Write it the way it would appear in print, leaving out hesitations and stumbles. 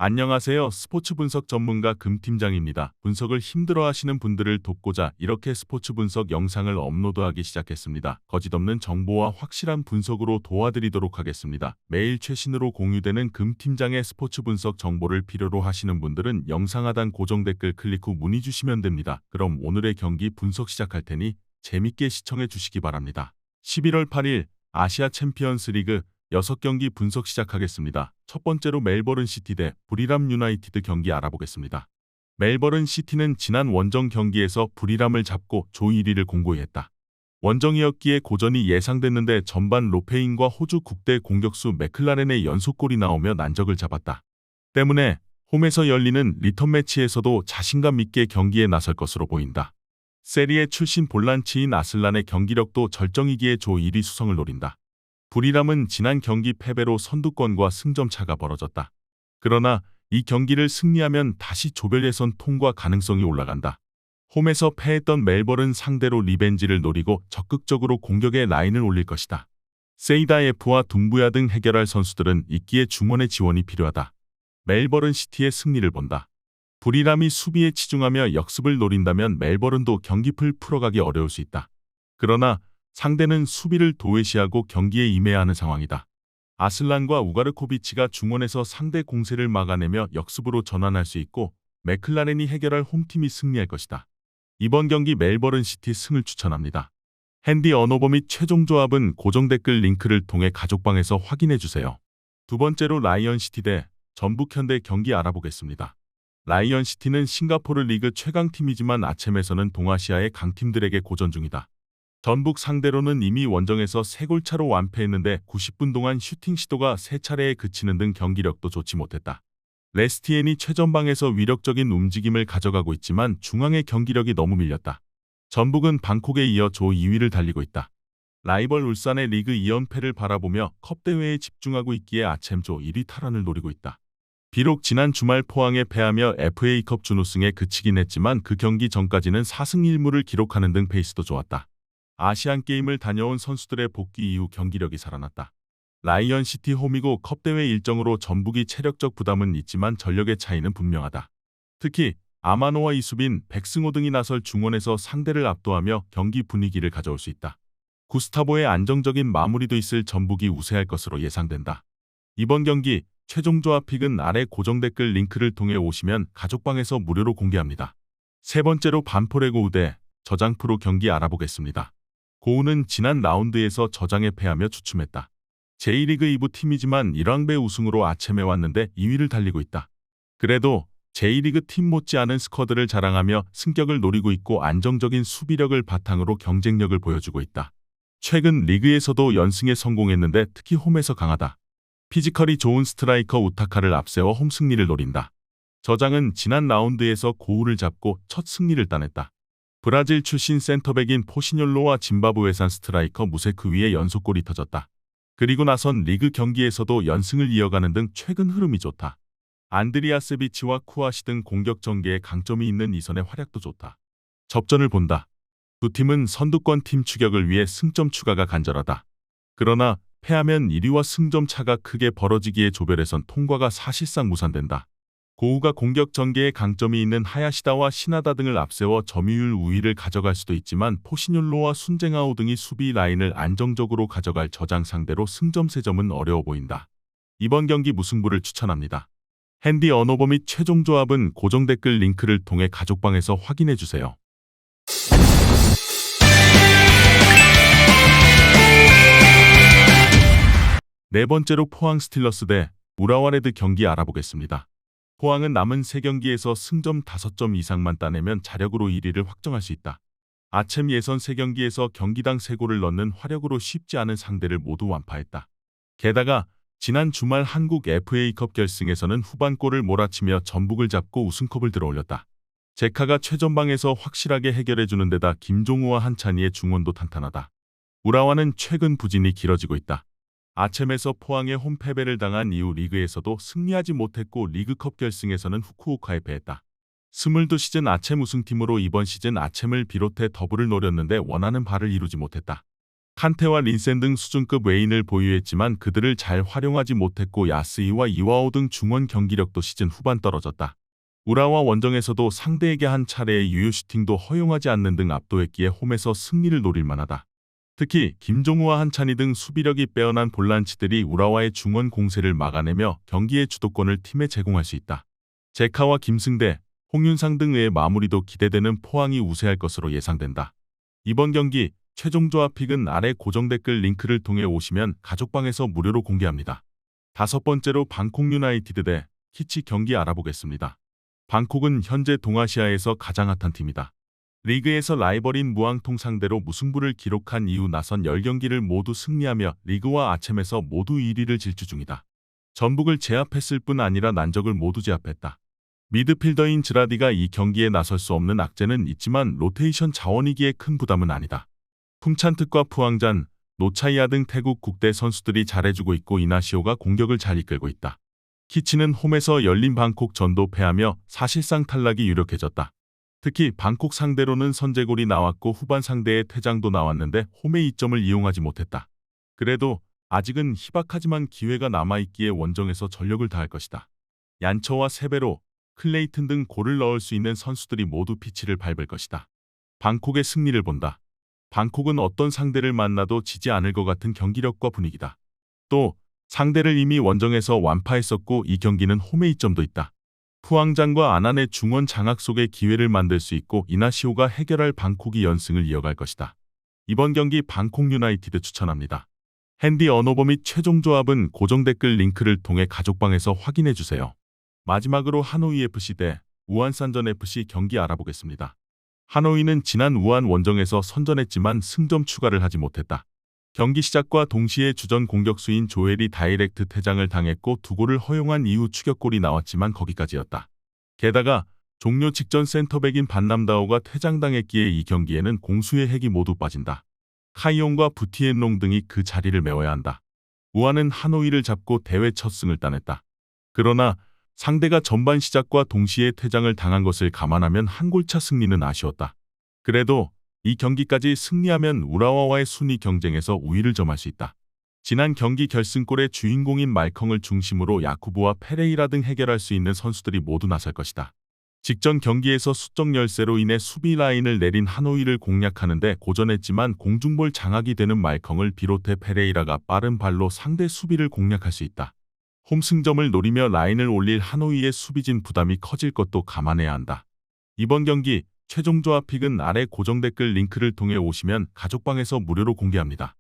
안녕하세요. 스포츠 분석 전문가 금팀장입니다. 분석을 힘들어하시는 분들을 돕고자 이렇게 스포츠 분석 영상을 업로드하기 시작했습니다. 거짓없는 정보와 확실한 분석으로 도와드리도록 하겠습니다. 매일 최신으로 공유되는 금팀장의 스포츠 분석 정보를 필요로 하시는 분들은 영상 하단 고정 댓글 클릭 후 문의 주시면 됩니다. 그럼 오늘의 경기 분석 시작할 테니 재밌게 시청해 주시기 바랍니다. 11월 8일 아시아 챔피언스 리그 6경기 분석 시작하겠습니다. 첫 번째로 멜버른 시티 대 부리람 유나이티드 경기 알아보겠습니다. 멜버른 시티는 지난 원정 경기에서 부리람을 잡고 조 1위를 공고히 했다. 원정이었기에 고전이 예상됐는데 전반 로페인과 호주 국대 공격수 맥클라렌의 연속골이 나오며 난적을 잡았다. 때문에 홈에서 열리는 리턴 매치에서도 자신감 있게 경기에 나설 것으로 보인다. 세리에 출신 볼란치인 아슬란의 경기력도 절정이기에 조 1위 수성을 노린다. 부리람은 지난 경기 패배로 선두권과 승점 차가 벌어졌다. 그러나 이 경기를 승리하면 다시 조별 예선 통과 가능성이 올라간다. 홈에서 패했던 멜버른 상대로 리벤지를 노리고 적극적으로 공격의 라인을 올릴 것이다. 세이다 F와 둠부야 등 해결할 선수들은 있기에 중원의 지원이 필요하다. 멜버른 시티의 승리를 본다. 부리람이 수비에 치중하며 역습을 노린다면 멜버른도 경기풀 풀어가기 어려울 수 있다. 그러나 상대는 수비를 도외시하고 경기에 임해야 하는 상황이다. 아슬란과 우가르코비치가 중원에서 상대 공세를 막아내며 역습으로 전환할 수 있고 맥클라렌이 해결할 홈팀이 승리할 것이다. 이번 경기 멜버른 시티 승을 추천합니다. 핸디 언어버 및 최종 조합은 고정 댓글 링크를 통해 가족방에서 확인해주세요. 두 번째로 라이언시티 대 전북현대 경기 알아보겠습니다. 라이언시티는 싱가포르 리그 최강팀이지만 아챔에서는 동아시아의 강팀들에게 고전 중이다. 전북 상대로는 이미 원정에서 3골 차로 완패했는데 90분 동안 슈팅 시도가 3차례에 그치는 등 경기력도 좋지 못했다. 레스티엔이 최전방에서 위력적인 움직임을 가져가고 있지만 중앙의 경기력이 너무 밀렸다. 전북은 방콕에 이어 조 2위를 달리고 있다. 라이벌 울산의 리그 2연패를 바라보며 컵대회에 집중하고 있기에 아챔 조 1위 탈환을 노리고 있다. 비록 지난 주말 포항에 패하며 FA컵 준우승에 그치긴 했지만 그 경기 전까지는 4승 1무를 기록하는 등 페이스도 좋았다. 아시안게임을 다녀온 선수들의 복귀 이후 경기력이 살아났다. 라이언시티 홈이고 컵대회 일정으로 전북이 체력적 부담은 있지만 전력의 차이는 분명하다. 특히 아마노와 이수빈, 백승호 등이 나설 중원에서 상대를 압도하며 경기 분위기를 가져올 수 있다. 구스타보의 안정적인 마무리도 있을 전북이 우세할 것으로 예상된다. 이번 경기 최종 조합 픽은 아래 고정 댓글 링크를 통해 오시면 가족방에서 무료로 공개합니다. 세 번째로 반포레고 우대 저장 프로 경기 알아보겠습니다. 고우는 지난 라운드에서 저장에 패하며 주춤했다. 제1리그 2부 팀이지만 1왕배 우승으로 아챔에 왔는데 2위를 달리고 있다. 그래도 제1리그 팀 못지않은 스쿼드를 자랑하며 승격을 노리고 있고 안정적인 수비력을 바탕으로 경쟁력을 보여주고 있다. 최근 리그에서도 연승에 성공했는데 특히 홈에서 강하다. 피지컬이 좋은 스트라이커 우타카를 앞세워 홈 승리를 노린다. 저장은 지난 라운드에서 고우를 잡고 첫 승리를 따냈다. 브라질 출신 센터백인 포시뇰로와 짐바브웨산 스트라이커 무세크 위에 연속골이 터졌다. 그리고 나선 리그 경기에서도 연승을 이어가는 등 최근 흐름이 좋다. 안드리아세비치와 쿠아시 등 공격 전개에 강점이 있는 이선의 활약도 좋다. 접전을 본다. 두 팀은 선두권 팀 추격을 위해 승점 추가가 간절하다. 그러나 패하면 1위와 승점 차가 크게 벌어지기에 조별에선 통과가 사실상 무산된다. 고우가 공격 전개에 강점이 있는 하야시다와 시나다 등을 앞세워 점유율 우위를 가져갈 수도 있지만 포시뇰로와 순쟁아오 등이 수비 라인을 안정적으로 가져갈 저장 상대로 승점 3점은 어려워 보인다. 이번 경기 무승부를 추천합니다. 핸디 언어버 및 최종 조합은 고정 댓글 링크를 통해 가족방에서 확인해주세요. 네 번째로 포항 스틸러스 대 우라와 레드 경기 알아보겠습니다. 포항은 남은 3경기에서 승점 5점 이상만 따내면 자력으로 1위를 확정할 수 있다. 아챔 예선 3경기에서 경기당 3골을 넣는 화력으로 쉽지 않은 상대를 모두 완파했다. 게다가 지난 주말 한국 FA컵 결승에서는 후반골을 몰아치며 전북을 잡고 우승컵을 들어올렸다. 제카가 최전방에서 확실하게 해결해주는 데다 김종우와 한찬희의 중원도 탄탄하다. 우라와는 최근 부진이 길어지고 있다. 아챔에서 포항에 홈 패배를 당한 이후 리그에서도 승리하지 못했고 리그컵 결승에서는 후쿠오카에 패했다. 22시즌 아챔 우승팀으로 이번 시즌 아챔을 비롯해 더블을 노렸는데 원하는 바를 이루지 못했다. 칸테와 린센 등 수준급 외인을 보유했지만 그들을 잘 활용하지 못했고 야스이와 이와오 등 중원 경기력도 시즌 후반 떨어졌다. 우라와 원정에서도 상대에게 한 차례의 유효 슈팅도 허용하지 않는 등 압도했기에 홈에서 승리를 노릴 만하다. 특히 김종우와 한찬희 등 수비력이 빼어난 볼란치들이 우라와의 중원 공세를 막아내며 경기의 주도권을 팀에 제공할 수 있다. 제카와 김승대, 홍윤상 등의 마무리도 기대되는 포항이 우세할 것으로 예상된다. 이번 경기 최종 조합픽은 아래 고정 댓글 링크를 통해 오시면 가족방에서 무료로 공개합니다. 다섯 번째로 방콕 유나이티드 대 키치 경기 알아보겠습니다. 방콕은 현재 동아시아에서 가장 핫한 팀이다. 리그에서 라이벌인 무앙통 상대로 무승부를 기록한 이후 나선 10경기를 모두 승리하며 리그와 아쳔에서 모두 1위를 질주 중이다. 전북을 제압했을 뿐 아니라 난적을 모두 제압했다. 미드필더인 즈라디가 이 경기에 나설 수 없는 악재는 있지만 로테이션 자원이기에 큰 부담은 아니다. 품찬특과 푸앙잔, 노차이아 등 태국 국대 선수들이 잘해주고 있고 이나시오가 공격을 잘 이끌고 있다. 키치는 홈에서 열린 방콕 전도 패하며 사실상 탈락이 유력해졌다. 특히 방콕 상대로는 선제골이 나왔고 후반 상대의 퇴장도 나왔는데 홈의 이점을 이용하지 못했다. 그래도 아직은 희박하지만 기회가 남아있기에 원정에서 전력을 다할 것이다. 얀처와 세베로, 클레이튼 등 골을 넣을 수 있는 선수들이 모두 피치를 밟을 것이다. 방콕의 승리를 본다. 방콕은 어떤 상대를 만나도 지지 않을 것 같은 경기력과 분위기다. 또 상대를 이미 원정에서 완파했었고 이 경기는 홈의 이점도 있다. 푸앙장과 아난의 중원 장악 속에 기회를 만들 수 있고 이나시오가 해결할 방콕이 연승을 이어갈 것이다. 이번 경기 방콕 유나이티드 추천합니다. 핸디 언어버 및 최종 조합은 고정 댓글 링크를 통해 가족방에서 확인해주세요. 마지막으로 하노이 FC 대 우안산전 FC 경기 알아보겠습니다. 하노이는 지난 우안 원정에서 선전했지만 승점 추가를 하지 못했다. 경기 시작과 동시에 주전 공격수인 조엘이 다이렉트 퇴장을 당했고 두 골을 허용한 이후 추격골이 나왔지만 거기까지였다. 게다가 종료 직전 센터백인 반남다오가 퇴장당했기에 이 경기에는 공수의 핵이 모두 빠진다. 카이용과 부티엔롱 등이 그 자리를 메워야 한다. 우안은 하노이를 잡고 대회 첫 승을 따냈다. 그러나 상대가 전반 시작과 동시에 퇴장을 당한 것을 감안하면 한 골차 승리는 아쉬웠다. 그래도 이 경기까지 승리하면 우라와와의 순위 경쟁에서 우위를 점할 수 있다. 지난 경기 결승골의 주인공인 말컹을 중심으로 야쿠브와 페레이라 등 해결할 수 있는 선수들이 모두 나설 것이다. 직전 경기에서 수적 열세로 인해 수비 라인을 내린 하노이를 공략하는 데 고전했지만 공중볼 장악이 되는 말컹을 비롯해 페레이라가 빠른 발로 상대 수비를 공략할 수 있다. 홈 승점을 노리며 라인을 올릴 하노이의 수비진 부담이 커질 것도 감안해야 한다. 이번 경기 최종 조합픽은 아래 고정 댓글 링크를 통해 오시면 가족방에서 무료로 공개합니다.